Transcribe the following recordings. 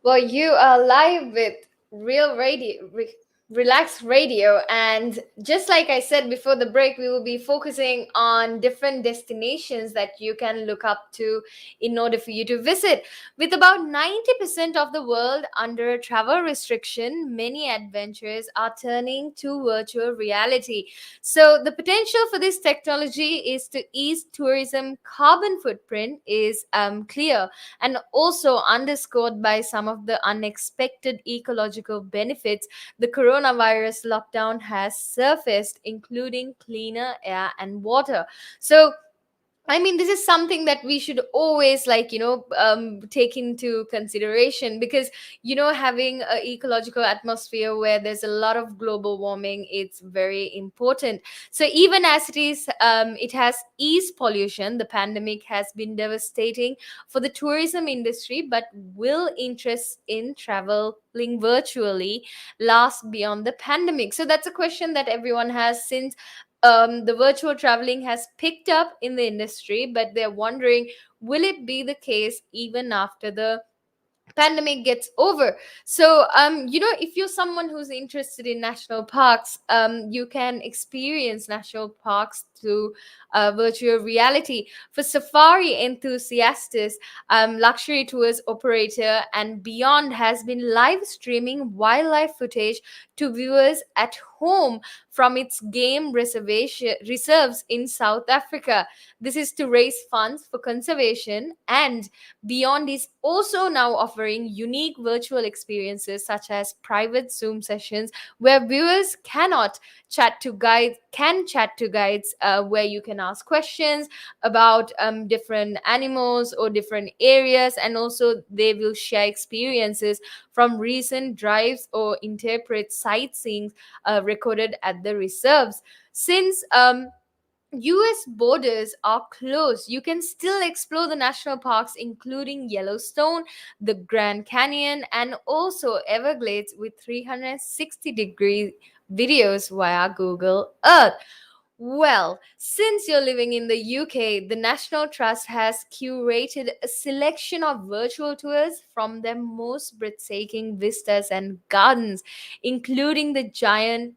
Well, you are live with Real Radio, Relax Radio, and just like I said before the break, we will be focusing on different destinations that you can look up to in order for you to visit. With about 90% of the world under travel restriction, many adventurers are turning to virtual reality. So, the potential for this technology is to ease tourism carbon footprint is clear, and also underscored by some of the unexpected ecological benefits the coronavirus lockdown has surfaced, including cleaner air and water. So, I mean, this is something that we should always, take into consideration, because, having an ecological atmosphere where there's a lot of global warming, it's very important. So even as it has eased pollution, the pandemic has been devastating for the tourism industry, but will interest in traveling virtually last beyond the pandemic? So that's a question that everyone has, since the virtual traveling has picked up in the industry, but they're wondering, will it be the case even after the pandemic gets over? So if you're someone who's interested in national parks, you can experience national parks through virtual reality. For safari enthusiasts, luxury tours operator and beyond has been live streaming wildlife footage to viewers at home from its game reservation reserves in South Africa. This is to raise funds for conservation. And Beyond is also now offering unique virtual experiences such as private Zoom sessions where viewers chat to guides, where you can ask questions about different animals or different areas, and also they will share experiences from recent drives or interpret sightseeing recorded at the reserves. Since US borders are closed, you can still explore the national parks, including Yellowstone, the Grand Canyon, and also Everglades with 360-degree videos via Google Earth. Well, since you're living in the UK, the National Trust has curated a selection of virtual tours from their most breathtaking vistas and gardens, including the giant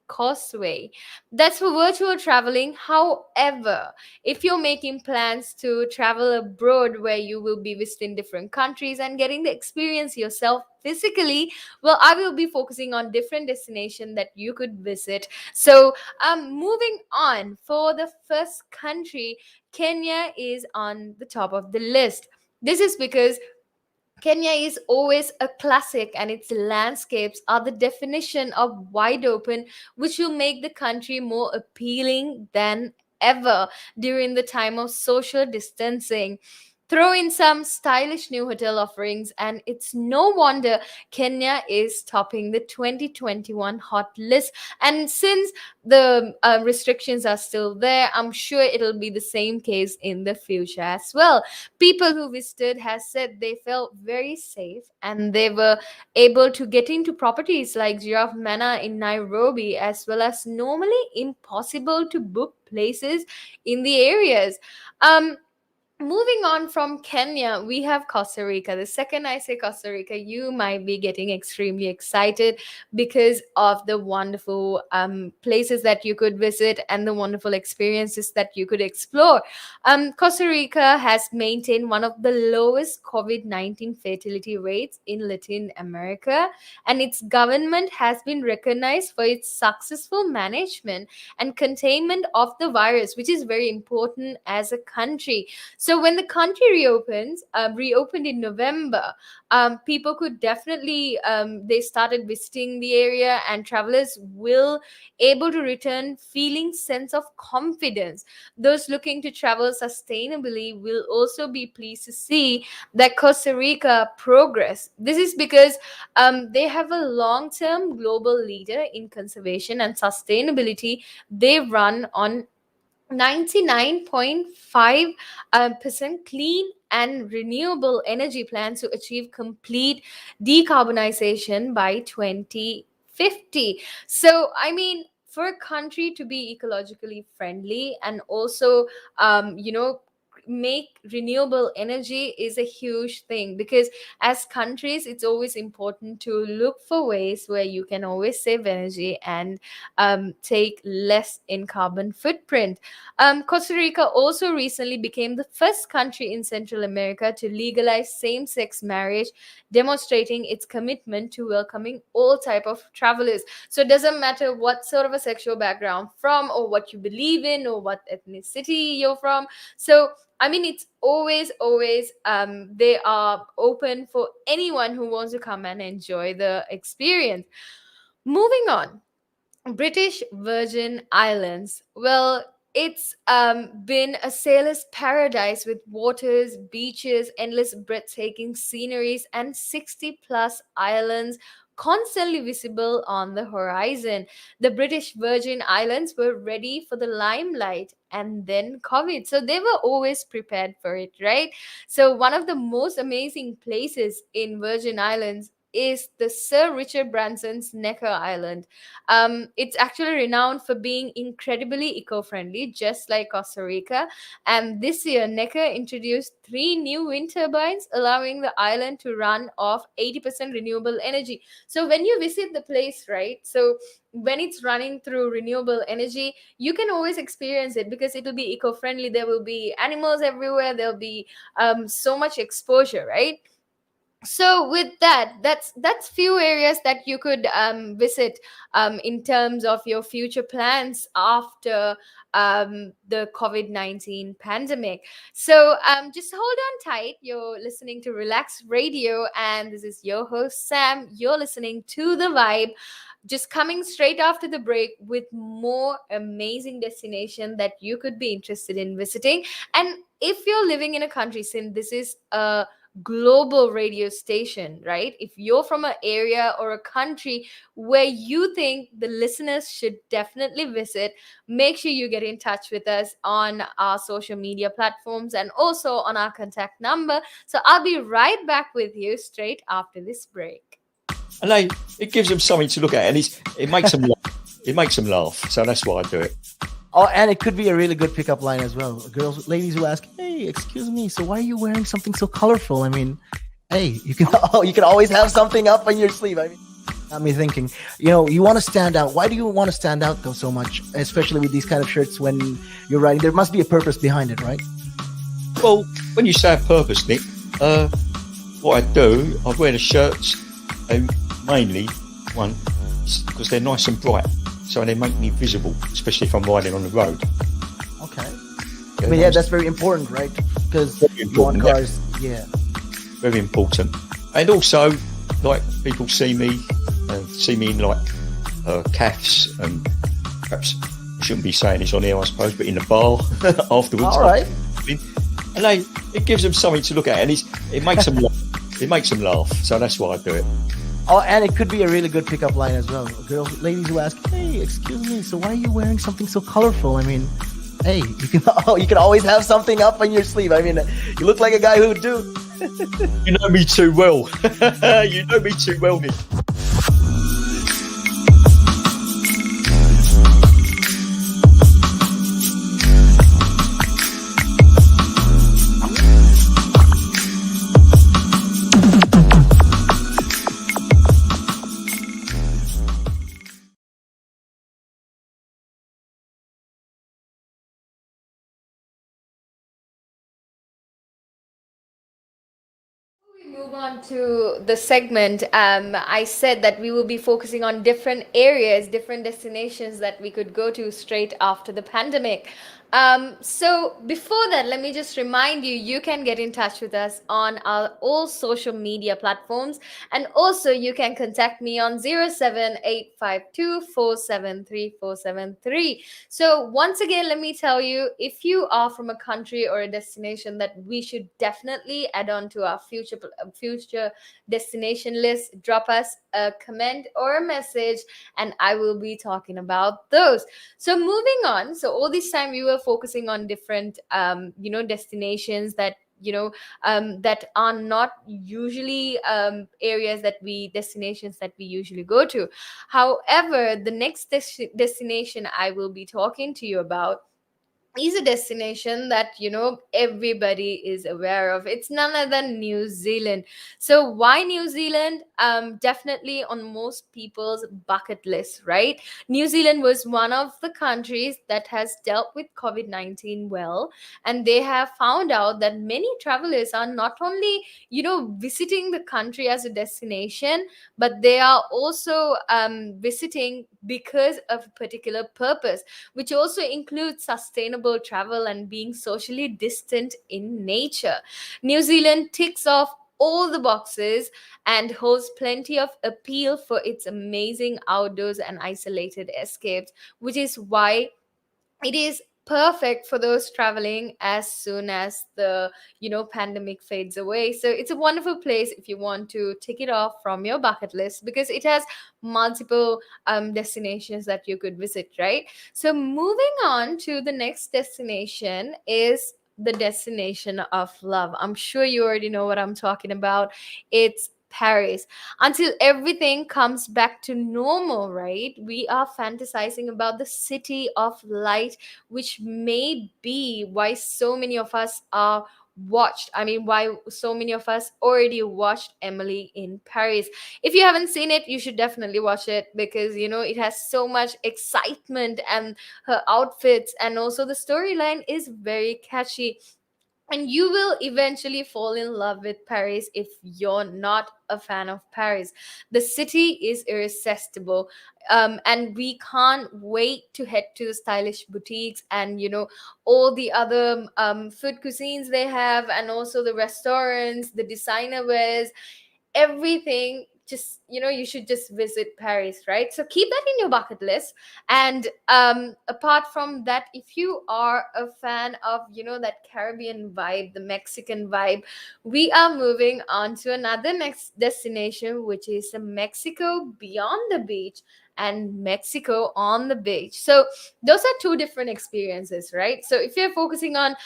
causeway. That's for virtual traveling. However, if you're making plans to travel abroad where you will be visiting different countries and getting the experience yourself physically, well, I will be focusing on different destinations that you could visit. So, moving on, for the first country, Kenya is on the top of the list. This is because Kenya is always a classic, and its landscapes are the definition of wide open, which will make the country more appealing than ever during the time of social distancing. Throw in some stylish new hotel offerings, and it's no wonder Kenya is topping the 2021 hot list. And since the restrictions are still there, I'm sure it'll be the same case in the future as well. People who visited has said they felt very safe, and they were able to get into properties like Giraffe Manor in Nairobi, as well as normally impossible to book places in the areas. um Moving on from Kenya, we have Costa Rica. The second I say Costa Rica, you might be getting extremely excited because of the wonderful places that you could visit and the wonderful experiences that you could explore. Costa Rica has maintained one of the lowest COVID 19 fatality rates in Latin America, and its government has been recognized for its successful management and containment of the virus, which is very important as a country. So when the country reopened in November, people could definitely they started visiting the area, and travelers will able to return feeling sense of confidence. Those looking to travel sustainably will also be pleased to see that Costa Rica progress. This is because they have a long-term global leader in conservation and sustainability. They run on 99.5 percent clean and renewable energy plans to achieve complete decarbonization by 2050. So, I mean, for a country to be ecologically friendly and also, um, you know, make renewable energy is a huge thing, because as countries it's always important to look for ways where you can always save energy and take less in carbon footprint. Costa Rica also recently became the first country in Central America to legalize same-sex marriage, demonstrating its commitment to welcoming all type of travelers. So it doesn't matter what sort of a sexual background from, or what you believe in, or what ethnicity you're from. So I mean, it's always they are open for anyone who wants to come and enjoy the experience. Moving on, British Virgin Islands. Well, it's been a sailor's paradise with waters, beaches, endless breathtaking sceneries, and 60 plus islands constantly visible on the horizon. The British Virgin Islands were ready for the limelight and then COVID. So they were always prepared for it, right? So, one of the most amazing places in Virgin Islands is the Sir Richard Branson's Necker Island. It's actually renowned for being incredibly eco-friendly, just like Costa Rica. And this year, Necker introduced three new wind turbines, allowing the island to run off 80% renewable energy. So when you visit the place, right? So when it's running through renewable energy, you can always experience it because it will be eco-friendly. There will be animals everywhere. There'll be so much exposure, right? So with that, that's few areas that you could visit in terms of your future plans after the COVID-19 pandemic. So just hold on tight. You're listening to Relax Radio, and this is your host Sam. You're listening to The Vibe, just coming straight after the break with more amazing destination that you could be interested in visiting. And if you're living in a country, since this is a global radio station, right? If you're from an area or a country where you think the listeners should definitely visit, make sure you get in touch with us on our social media platforms and also on our contact number. So I'll be right back with you straight after this break. And it gives them something to look at, and it makes them laugh. It makes them laugh. So that's why I do it. Oh, and it could be a really good pickup line as well. Ladies who ask, "Hey, excuse me, so why are you wearing something so colorful?" I mean, hey, you can always have something up on your sleeve. I mean, got me thinking. You want to stand out. Why do you want to stand out though so much, especially with these kind of shirts when you're riding? There must be a purpose behind it, right? Well, when you say a purpose, Nick, what I do, I wear the shirts, mainly one because they're nice and bright. So they make me visible, especially if I'm riding on the road. Okay. I mean, yeah, that's very important, right? Because you want cars, yeah. Very important. And also, like, people see me in, like, calves, and perhaps I shouldn't be saying this on here, I suppose, but in the bar afterwards. All right. And it gives them something to look at, and it makes them laugh. It makes them laugh, so that's why I do it. Oh, and it could be a really good pickup line as well. Ladies who ask, "Hey, excuse me, so why are you wearing something so colorful?" I mean, hey, you can always have something up on your sleeve. I mean, you look like a guy who would do. You know me too well. You know me too well, Nick. Move on to the segment. I said that we will be focusing on different areas, different destinations that we could go to straight after the pandemic. So before that, let me just remind you, you can get in touch with us on our all social media platforms, and also you can contact me on 07852473473. So once again, let me tell you, if you are from a country or a destination that we should definitely add on to our future destination list, drop us a comment or a message, and I will be talking about those. So moving on, so all this time we were focusing on different destinations that that are not usually destinations that we usually go to. However, the next destination I will be talking to you about is a destination that everybody is aware of. It's none other than New Zealand. So why New Zealand? Definitely on most people's bucket list, right? New Zealand was one of the countries that has dealt with COVID-19 well, and they have found out that many travelers are not only visiting the country as a destination, but they are also visiting because of a particular purpose, which also includes sustainable travel and being socially distant in nature. New Zealand ticks off all the boxes and holds plenty of appeal for its amazing outdoors and isolated escapes, which is why it is perfect for those traveling as soon as the pandemic fades away. So it's a wonderful place if you want to tick it off from your bucket list, because it has multiple destinations that you could visit, right? So moving on to the next destination is the destination of love. I'm sure you already know what I'm talking about. It's Paris. Until everything comes back to normal, right? We are fantasizing about the city of light, which may be why so many of us are watched. I mean, why so many of us already watched Emily in Paris. If you haven't seen it, you should definitely watch it, because it has so much excitement, and her outfits and also the storyline is very catchy, and you will eventually fall in love with Paris if you're not a fan of Paris. The city is irresistible. And we can't wait to head to the stylish boutiques and all the other food cuisines they have, and also the restaurants, the designer wears, everything. Just you should just visit Paris, right? So keep that in your bucket list. And apart from that, if you are a fan of that Caribbean vibe, the Mexican vibe, we are moving on to another next destination, which is Mexico beyond the beach and Mexico on the beach. So those are two different experiences, right? So if you're focusing on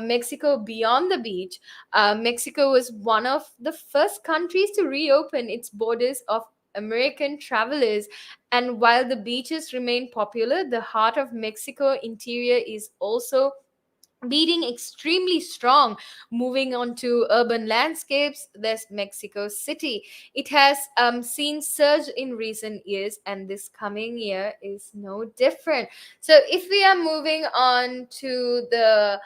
Mexico beyond the beach, Mexico was one of the first countries to reopen its borders of American travelers. And while the beaches remain popular, the heart of Mexico interior is also beating extremely strong. Moving on to urban landscapes, there's Mexico City. It has seen surge in recent years, and this coming year is no different. So if we are moving on to the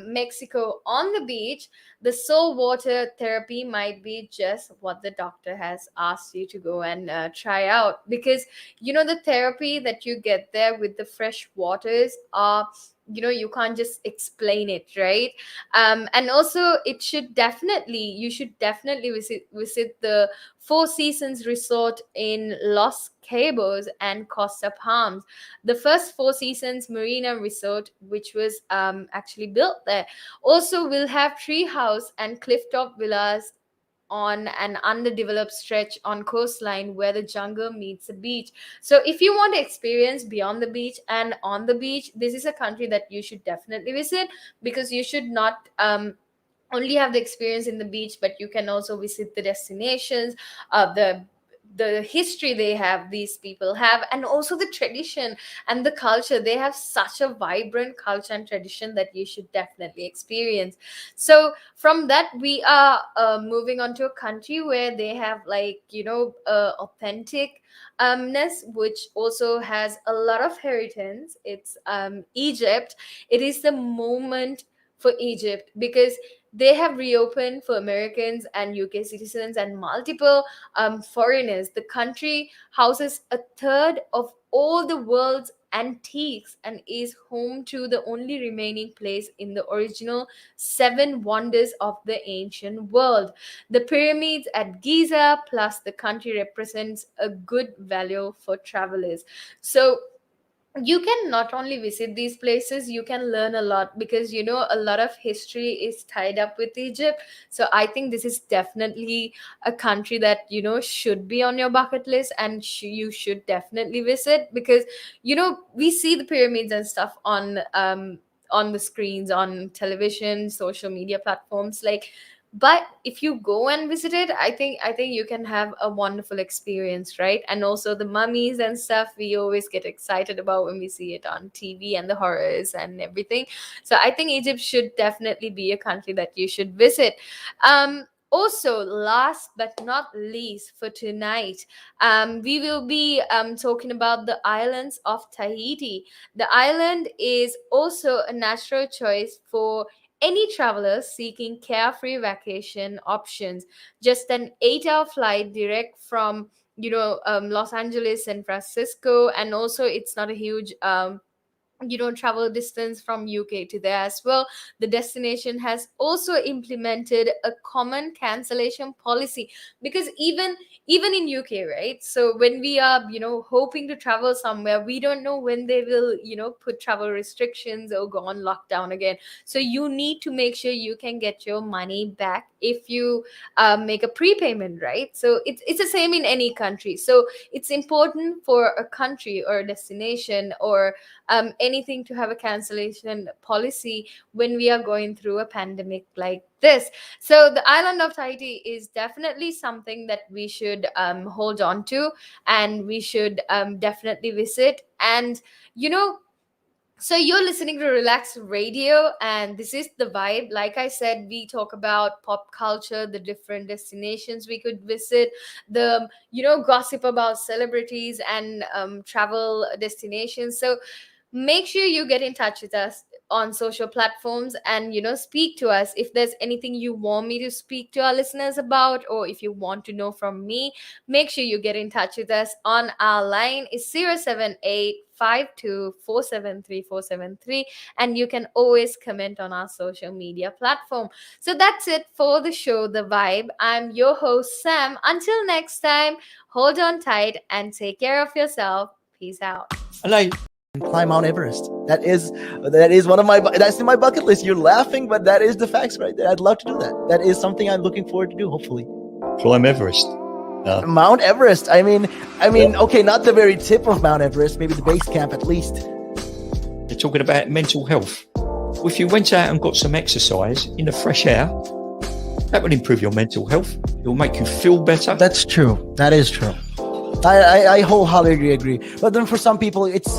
Mexico on the beach, the saltwater therapy might be just what the doctor has asked you to go and try out, because the therapy that you get there with the fresh waters are, you can't just explain it, right? And also you should definitely visit the Four Seasons Resort in Los Cabos and Costa Palms. The first Four Seasons Marina Resort, which was actually built there, also will have tree house and clifftop villas on an underdeveloped stretch on coastline where the jungle meets the beach. So if you want to experience beyond the beach and on the beach, this is a country that you should definitely visit, because you should not only have the experience in the beach, but you can also visit the destinations, the history they have, these people have, and also the tradition and the culture. They have such a vibrant culture and tradition that you should definitely experience. So from that, we are moving on to a country where they have, like, authentic which also has a lot of heritage. It's Egypt. It is the moment for Egypt, because they have reopened for Americans and UK citizens and multiple foreigners. The country houses a third of all the world's antiques and is home to the only remaining place in the original seven wonders of the ancient world. The pyramids at Giza, plus the country represents a good value for travelers. So you can not only visit these places, you can learn a lot, because a lot of history is tied up with Egypt. So I think this is definitely a country that should be on your bucket list, and you should definitely visit, because we see the pyramids and stuff on the screens, on television, social media platforms, like, But if you go and visit it, I think you can have a wonderful experience, right? And also the mummies and stuff, we always get excited about when we see it on TV, and the horrors and everything. So I think Egypt should definitely be a country that you should visit. Also, last but not least for tonight, we will be talking about the islands of Tahiti. The island is also a natural choice for any travelers seeking carefree vacation options. Just an 8 hour flight direct from, Los Angeles, San Francisco, and also it's not a huge travel distance from UK to there as well. The destination has also implemented a common cancellation policy, because even in UK, right? So when we are, hoping to travel somewhere, we don't know when they will, put travel restrictions or go on lockdown again. So you need to make sure you can get your money back if you make a prepayment, right? So it's the same in any country. So it's important for a country or a destination or anything to have a cancellation policy when we are going through a pandemic like this. So the island of Tahiti is definitely something that we should hold on to, and we should definitely visit. And you know so you're listening to Relax Radio, and this is the vibe. Like I said, we talk about pop culture, the different destinations we could visit, the gossip about celebrities and travel destinations. So make sure you get in touch with us on social platforms, and speak to us if there's anything you want me to speak to our listeners about, or if you want to know from me. Make sure you get in touch with us on our line is 07852473473, and you can always comment on our social media platform. So that's it for the show The Vibe. I'm your host Sam. Until next time, hold on tight and take care of yourself. Peace out. Hello. And climb Mount Everest. That is one of my that's in my bucket list. You're laughing, but that is the facts right there. I'd love to do that. That is something I'm looking forward to do. Hopefully, Climb Everest. Mount Everest. Okay, not the very tip of Mount Everest. Maybe the base camp at least. They're talking about mental health. Well, if you went out and got some exercise in the fresh air, that will improve your mental health. It will make you feel better. That's true. That is true. I wholeheartedly agree. But then for some people, it's